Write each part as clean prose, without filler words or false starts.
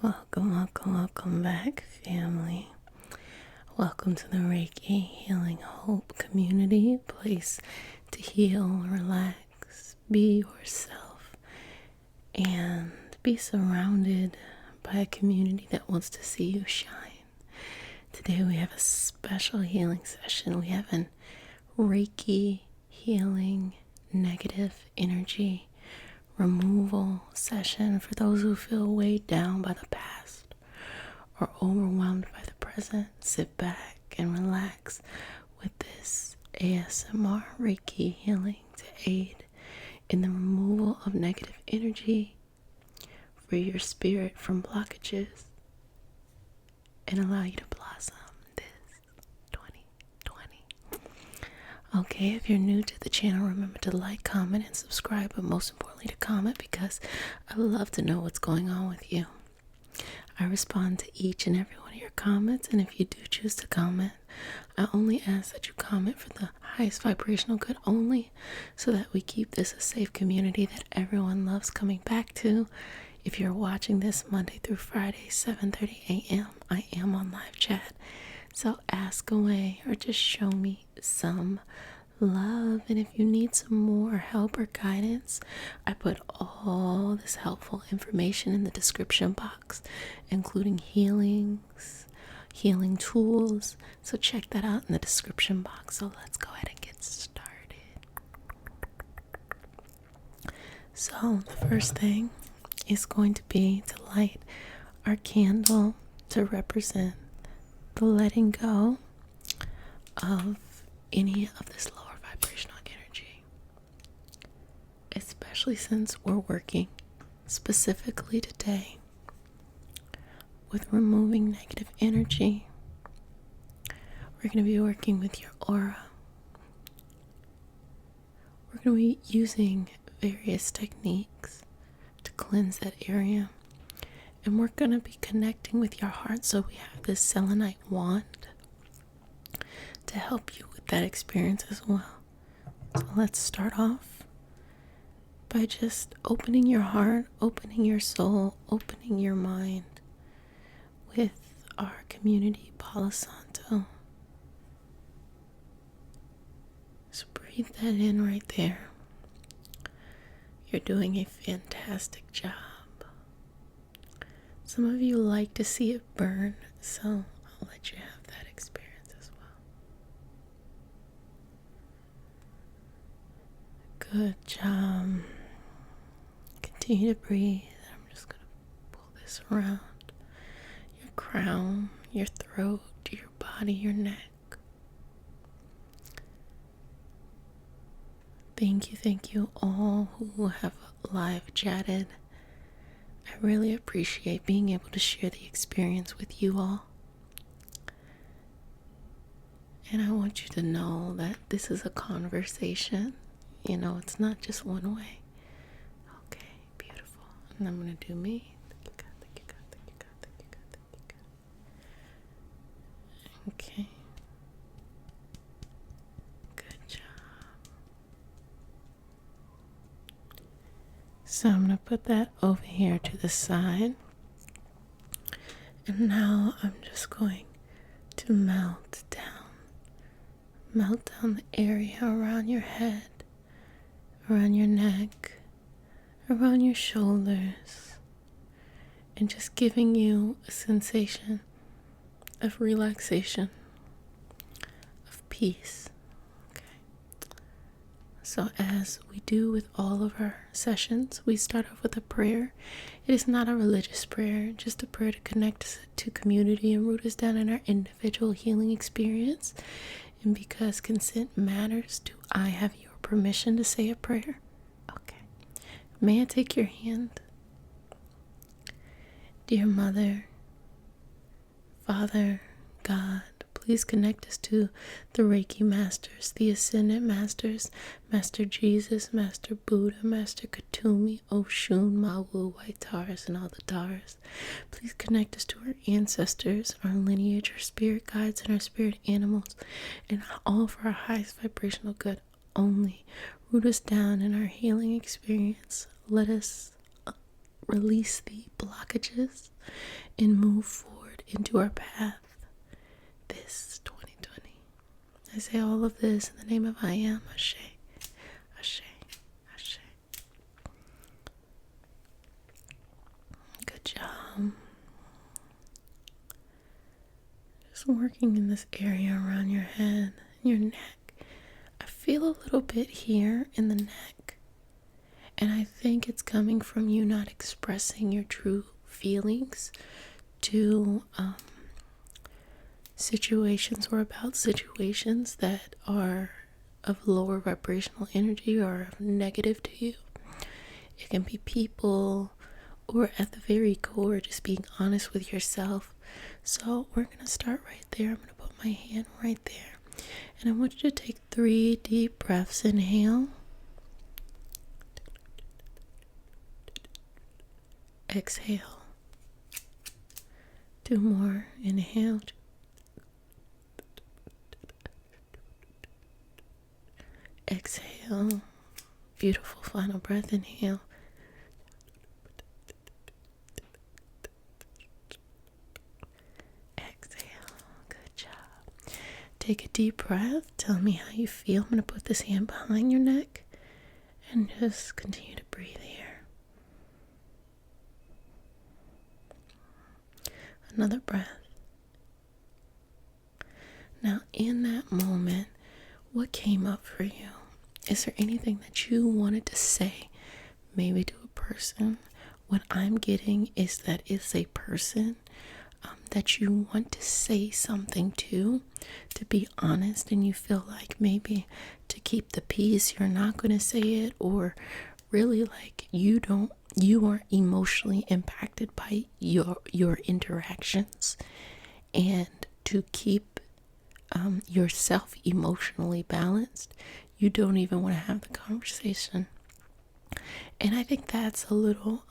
Welcome back, family. Welcome to the Reiki Healing Hope community, a place to heal, relax, be yourself, and be surrounded by a community that wants to see you shine. Today we have a special healing session. We have an Reiki healing negative energy removal session for those who feel weighed down by the past or overwhelmed by the present. Sit back and relax with this ASMR Reiki healing to aid in the removal of negative energy, free your spirit from blockages, and allow you to blossom this 2020. Okay, if you're new to the channel, remember to like, comment, and subscribe, but most importantly to comment, because I love to know what's going on with you. I respond to each and every one of your comments, and if you do choose to comment, I only ask that you comment for the highest vibrational good only, so that we keep this a safe community that everyone loves coming back to. If you're watching this Monday through Friday, 7:30 a.m., I am on live chat. So ask away or just show me some love. And if you need some more help or guidance, I put all this helpful information in the description box, including healings, healing tools. So check that out in the description box. So let's go ahead and get started. So the first thing is going to be to light our candle to represent the letting go of any of this lower vibrational energy, especially since we're working specifically today with removing negative energy. We're going to be working with your aura. We're going to be using various techniques to cleanse that area. And we're going to be connecting with your heart. So we have this selenite wand to help you with that experience as well. So let's start off by just opening your heart, opening your soul, opening your mind with our community palo santo. So breathe that in right there. You're doing a fantastic job. Some of you like to see it burn, so I'll let you have that experience as well. Good job. Continue to breathe. I'm just going to pull this around your crown, your throat, your body, your neck. Thank you all who have live chatted. I really appreciate being able to share the experience with you all. And I want you to know that this is a conversation. It's not just one way. Okay, beautiful. And I'm going to do me. Thank you, God. Okay. Good job. So I'm going to put that over here to the side. And now I'm just going to melt down the area around your head, around your neck, around your shoulders, and just giving you a sensation of relaxation, of peace. So as we do with all of our sessions, we start off with a prayer. It is not a religious prayer, just a prayer to connect us to community and root us down in our individual healing experience. And because consent matters, do I have your permission to say a prayer? Okay. May I take your hand? Dear Mother, Father, God, please connect us to the Reiki Masters, the Ascended Masters, Master Jesus, Master Buddha, Master Katumi, Oshun, Mawu, White Taurus, and all the Taurus. Please connect us to our ancestors, our lineage, our spirit guides, and our spirit animals, and all for our highest vibrational good only. Root us down in our healing experience. Let us release the blockages and move forward into our path this 2020. I say all of this in the name of I am. Ashe, Ashe, Ashe. Good job. Just working in this area around your head and your neck. I feel a little bit here in the neck, and I think it's coming from you not expressing your true feelings to situations or about situations that are of lower vibrational energy or negative to you. It can be people, or at the very core, just being honest with yourself. So we're going to start right there. I'm going to put my hand right there. And I want you to take 3 deep breaths. Inhale. Exhale. 2 more. Inhale. Exhale. Beautiful final breath. Inhale. Take a deep breath. Tell me how you feel. I'm going to put this hand behind your neck and just continue to breathe here. Another breath. Now, in that moment, what came up for you? Is there anything that you wanted to say, maybe to a person? What I'm getting is that it's a person that you want to say something to be honest, and you feel like maybe to keep the peace you're not going to say it, or really like you are emotionally impacted by your interactions, and to keep yourself emotionally balanced, you don't even want to have the conversation. And I think that's a little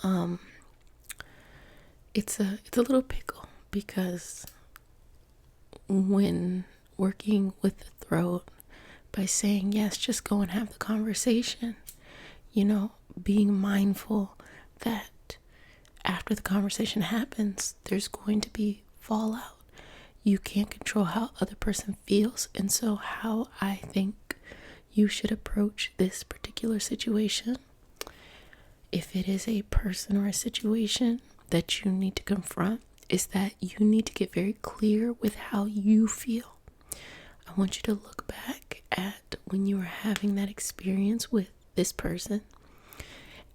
it's a little pickle. Because when working with the throat, by saying yes, just go and have the conversation, being mindful that after the conversation happens, there's going to be fallout. You can't control how other person feels. And so how I think you should approach this particular situation, if it is a person or a situation that you need to confront, is that you need to get very clear with how you feel. I want you to look back at when you were having that experience with this person,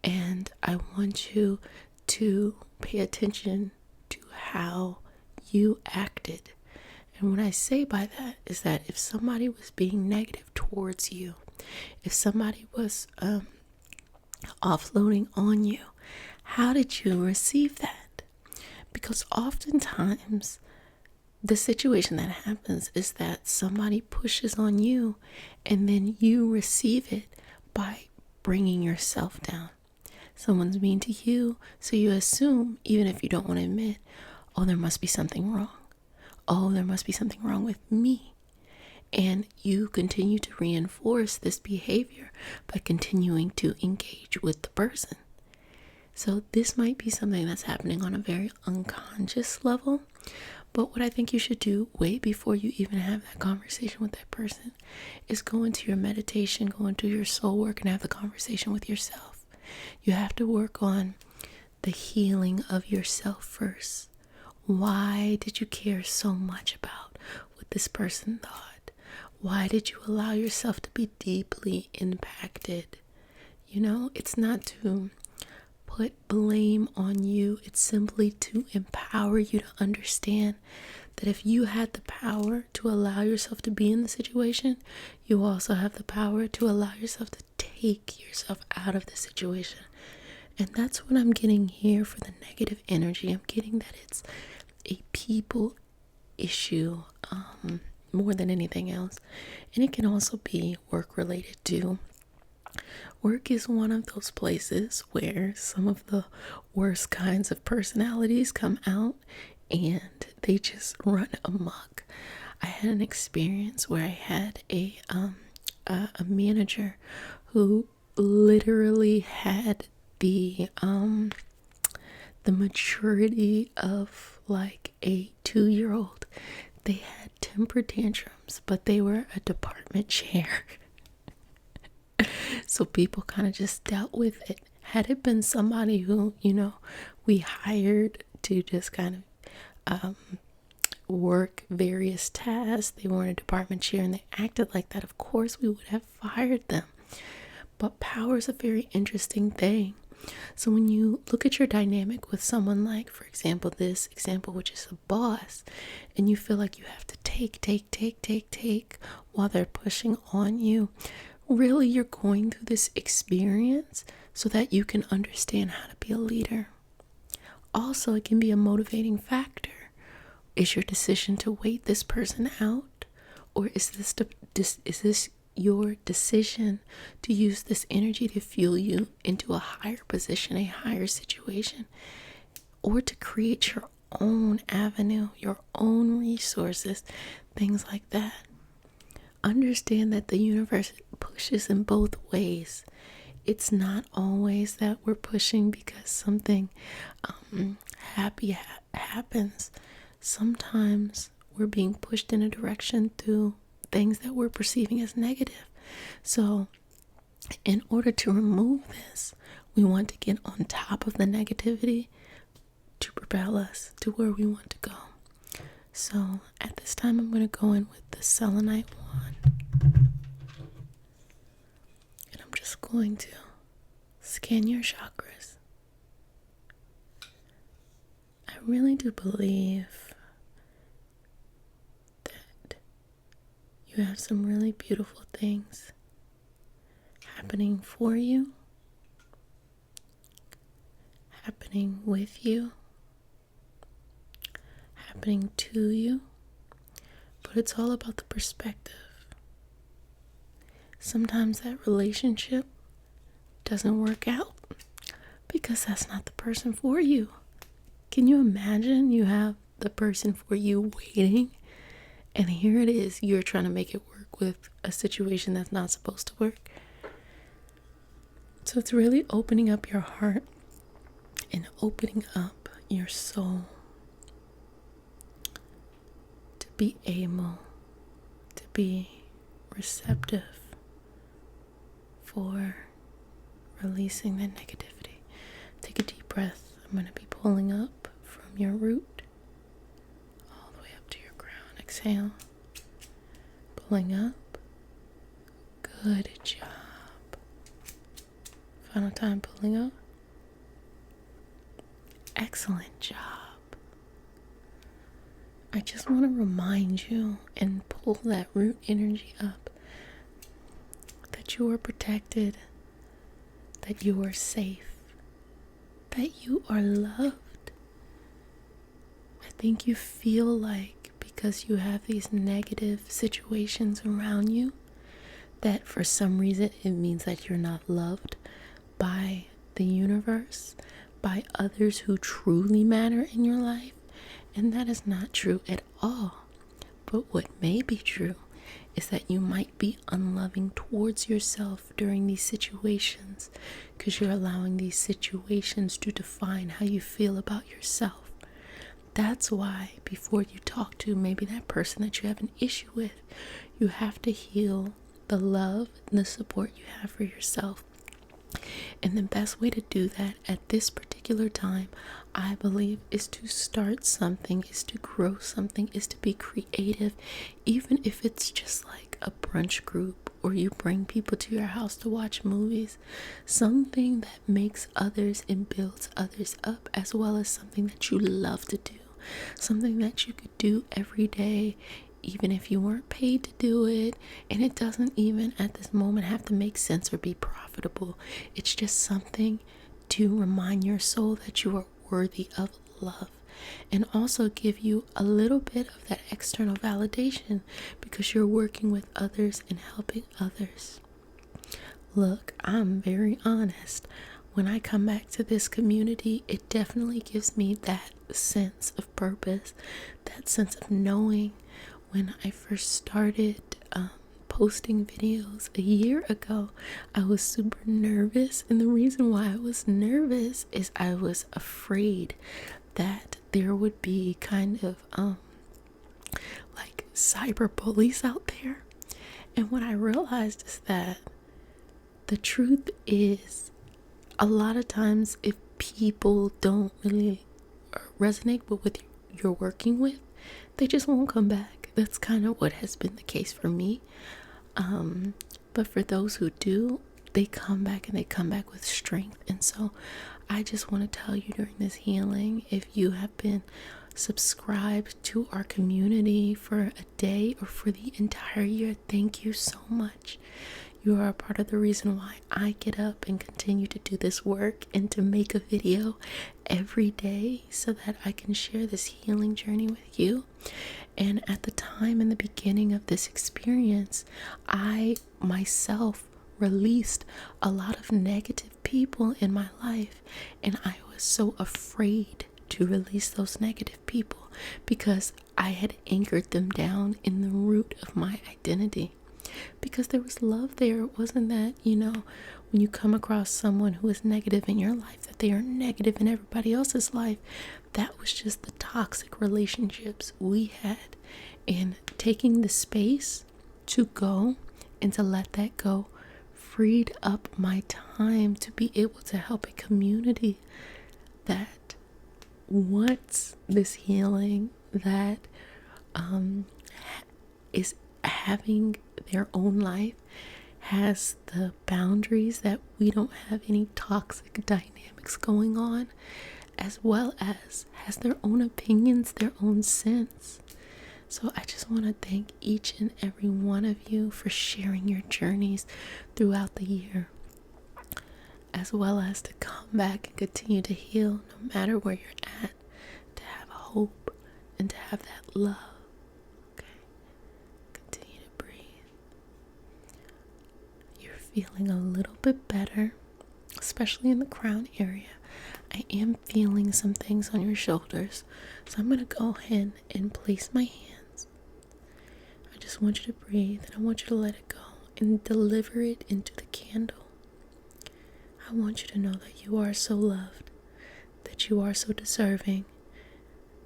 and I want you to pay attention to how you acted. And what I say by that is that if somebody was being negative towards you, if somebody was offloading on you, how did you receive that? Because oftentimes the situation that happens is that somebody pushes on you and then you receive it by bringing yourself down. Someone's mean to you, so you assume, even if you don't want to admit, oh, there must be something wrong. Oh, there must be something wrong with me. And you continue to reinforce this behavior by continuing to engage with the person. So this might be something that's happening on a very unconscious level, but what I think you should do way before you even have that conversation with that person is go into your meditation, go into your soul work, and have the conversation with yourself. You have to work on the healing of yourself first. Why did you care so much about what this person thought? Why did you allow yourself to be deeply impacted? It's not to put blame on you. It's simply to empower you to understand that if you had the power to allow yourself to be in the situation, you also have the power to allow yourself to take yourself out of the situation. And that's what I'm getting here for the negative energy. I'm getting that it's a people issue more than anything else. And it can also be work related too. Work is one of those places where some of the worst kinds of personalities come out and they just run amok. I had an experience where I had a manager who literally had the the maturity of like a 2-year-old. They had temper tantrums, but they were a department chair. So people kind of just dealt with it. Had it been somebody who, we hired to just kind of work various tasks, they weren't a department chair and they acted like that, of course we would have fired them. But power is a very interesting thing. So when you look at your dynamic with someone, like, for example, this example, which is a boss, and you feel like you have to take while they're pushing on you, really you're going through this experience so that you can understand how to be a leader. Also, it can be a motivating factor. Is your decision to wait this person out, or is this your decision to use this energy to fuel you into a higher position, a higher situation, or to create your own avenue, your own resources, things like that? Understand that the universe pushes in both ways. It's not always that we're pushing because something happy happens. Sometimes we're being pushed in a direction through things that we're perceiving as negative. So in order to remove this, we want to get on top of the negativity to propel us to where we want to go. So at this time, I'm going to go in with the selenite wand, and I'm just going to scan your chakras. I really do believe that you have some really beautiful things happening for you, happening with you, happening to you, but it's all about the perspective. Sometimes that relationship doesn't work out because that's not the person for you. Can you imagine you have the person for you waiting, and here it is, you're trying to make it work with a situation that's not supposed to work? So it's really opening up your heart and opening up your soul to be able to be receptive for releasing the negativity. Take a deep breath. I'm going to be pulling up from your root all the way up to your crown. Exhale. Pulling up. Good job. Final time, pulling up. Excellent job. I just want to remind you and pull that root energy up that you are protected, that you are safe, that you are loved. I think you feel like because you have these negative situations around you, that for some reason it means that you're not loved by the universe, by others who truly matter in your life. And that is not true at all. But what may be true is that you might be unloving towards yourself during these situations because you're allowing these situations to define how you feel about yourself. That's why before you talk to maybe that person that you have an issue with, you have to heal the love and the support you have for yourself. And the best way to do that at this particular time, I believe, is to start something, is to grow something, is to be creative, even if it's just like a brunch group or you bring people to your house to watch movies. Something that makes others and builds others up, as well as something that you love to do, something that you could do every day, even if you weren't paid to do it, and it doesn't even at this moment have to make sense or be profitable. It's just something to remind your soul that you are worthy of love, and also give you a little bit of that external validation because you're working with others and helping others. Look, I'm very honest. When I come back to this community, it definitely gives me that sense of purpose, that sense of knowing. When I first started posting videos a year ago, I was super nervous. And the reason why I was nervous is I was afraid that there would be kind of like cyber bullies out there. And what I realized is that the truth is, a lot of times if people don't really resonate with what you're working with, they just won't come back. That's kind of what has been the case for me. But for those who do, they come back, and they come back with strength. And so I just want to tell you during this healing, if you have been subscribed to our community for a day or for the entire year, thank you so much. You are a part of the reason why I get up and continue to do this work and to make a video every day so that I can share this healing journey with you. And at the time in the beginning of this experience, I myself released a lot of negative people in my life, and I was so afraid to release those negative people because I had anchored them down in the root of my identity. Because there was love there. It wasn't that, when you come across someone who is negative in your life, that they are negative in everybody else's life. That was just the toxic relationships we had. And taking the space to go and to let that go freed up my time to be able to help a community that wants this healing, that is having their own life, has the boundaries that we don't have any toxic dynamics going on, as well as has their own opinions, their own sense. So I just want to thank each and every one of you for sharing your journeys throughout the year, as well as to come back and continue to heal no matter where you're at, to have hope and to have that love. Feeling a little bit better, especially in the crown area. I am feeling some things on your shoulders, so I'm going to go ahead and place my hands. I just want you to breathe, and I want you to let it go and deliver it into the candle. I want you to know that you are so loved, that you are so deserving,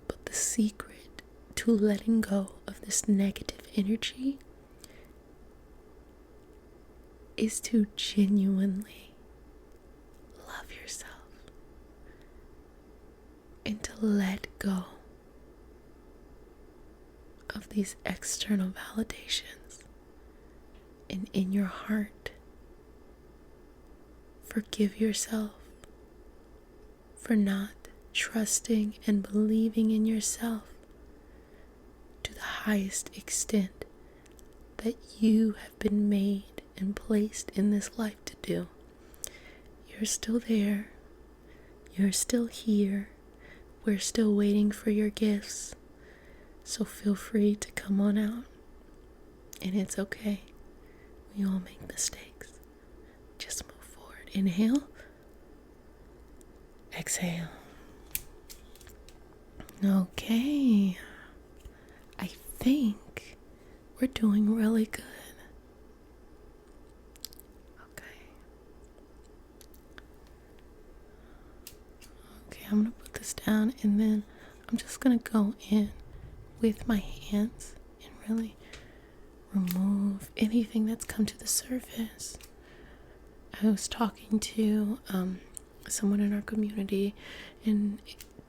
but the secret to letting go of this negative energy is to genuinely love yourself and to let go of these external validations. And in your heart, forgive yourself for not trusting and believing in yourself to the highest extent that you have been made and placed in this life to do. You're still there. You're still here. We're still waiting for your gifts. So feel free to come on out. And it's okay. We all make mistakes. Just move forward. Inhale. Exhale. Okay. I think we're doing really good. I'm going to put this down, and then I'm just going to go in with my hands and really remove anything that's come to the surface. I was talking to someone in our community and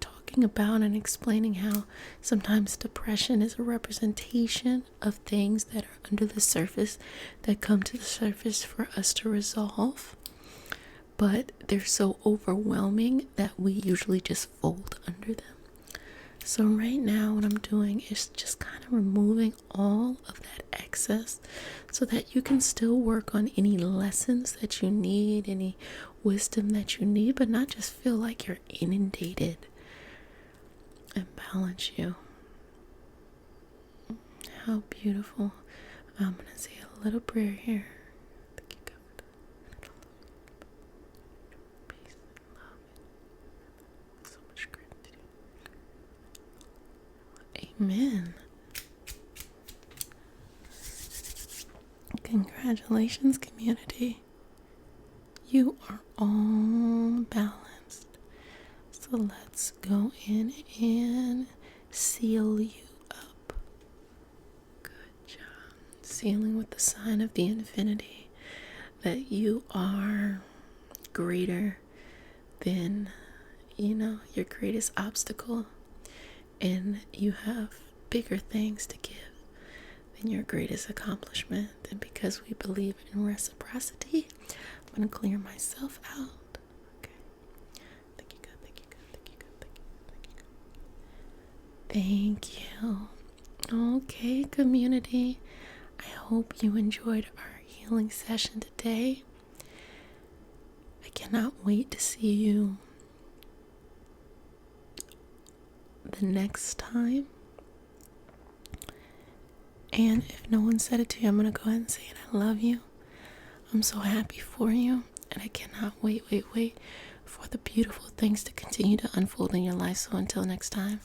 talking about and explaining how sometimes depression is a representation of things that are under the surface that come to the surface for us to resolve. But they're so overwhelming that we usually just fold under them. So right now what I'm doing is just kind of removing all of that excess so that you can still work on any lessons that you need, any wisdom that you need, but not just feel like you're inundated, and balance you. How beautiful. I'm going to say a little prayer here. Amen. Congratulations, community. You are all balanced. So let's go in and seal you up. Good job. Sealing with the sign of the infinity that you are greater than, your greatest obstacle, and you have bigger things to give than your greatest accomplishment. And because we believe in reciprocity, I'm going to clear myself out. Okay. Thank you, God. Thank you, God. Thank you, God. Thank you, God. Thank you. Okay, community. I hope you enjoyed our healing session today. I cannot wait to see you the next time. And if no one said it to you, I'm going to go ahead and say it. I love you. I'm so happy for you. And I cannot wait for the beautiful things to continue to unfold in your life. So until next time.